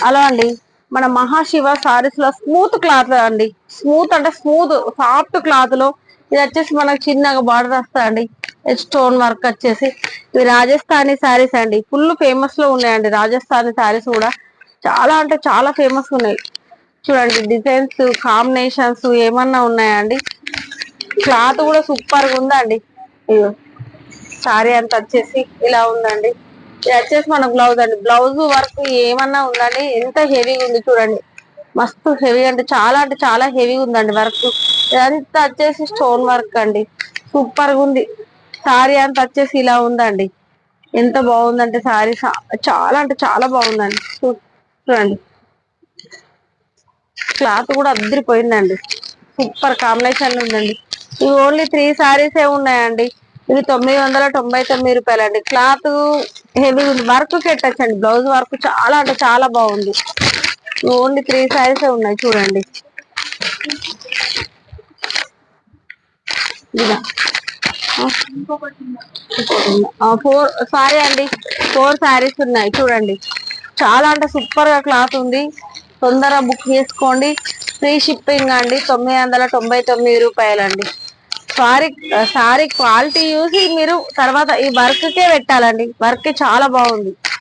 Hello అండి, మన మహాశివ సారీస్ లో స్మూత్ క్లాత్ అండి. స్మూత్ అంటే స్మూత్ సాఫ్ట్ క్లాత్ లో ఇది వచ్చేసి మనకు చిన్నగా బార్డర్ వస్తాయండి. స్టోన్ వర్క్ వచ్చేసి ఇవి రాజస్థానీ శారీస్ అండి. ఫుల్ ఫేమస్ లో ఉన్నాయండి రాజస్థానీ శారీస్ కూడా. చాలా అంటే చాలా ఫేమస్ ఉన్నాయి. చూడండి డిజైన్స్ కాంబినేషన్స్ ఏమన్నా ఉన్నాయండి. క్లాత్ కూడా సూపర్ గా ఉందండి. ఇగో శారీ అంతా వచ్చేసి ఇలా ఉందండి. ఇది వచ్చేసి మన బ్లౌజ్ అండి. బ్లౌజ్ వర్క్ ఏమన్నా ఉందండి. ఎంత హెవీగా ఉంది చూడండి. మస్తు హెవీ అంటే చాలా హెవీగా ఉందండి వర్క్. ఇదంతా వచ్చేసి స్టోన్ వర్క్ అండి. సూపర్ గా ఉంది. శారీ అంతా వచ్చేసి ఇలా ఉందండి. ఎంత బాగుందంటే శారీ చాలా అంటే చాలా బాగుందండి. చూడండి క్లాత్ కూడా అద్దరిపోయిందండి. సూపర్ కాంబినేషన్ ఉందండి. ఇవి ఓన్లీ 3 శారీస్ ఏ ఉన్నాయండి. ఇది 999 రూపాయలండి. క్లాత్ హెవీ ఉంది. వర్క్ పెట్టచ్చండి. బ్లౌజ్ వర్క్ చాలా అంటే చాలా బాగుంది. ఓన్లీ 3 శారీస్ ఉన్నాయి చూడండి. ఇలా 4 శారీస్ ఉన్నాయి చూడండి. చాలా అంటే సూపర్ గా క్లాత్ ఉంది. తొందరగా బుక్ చేసుకోండి. ఫ్రీ షిప్పింగ్ అండి. 999 రూపాయలండి. సారీ సారీ క్వాలిటీ చూసి మీరు తర్వాత ఈ వర్క్ కే పెట్టాలండి. వర్క్ చాలా బాగుంది.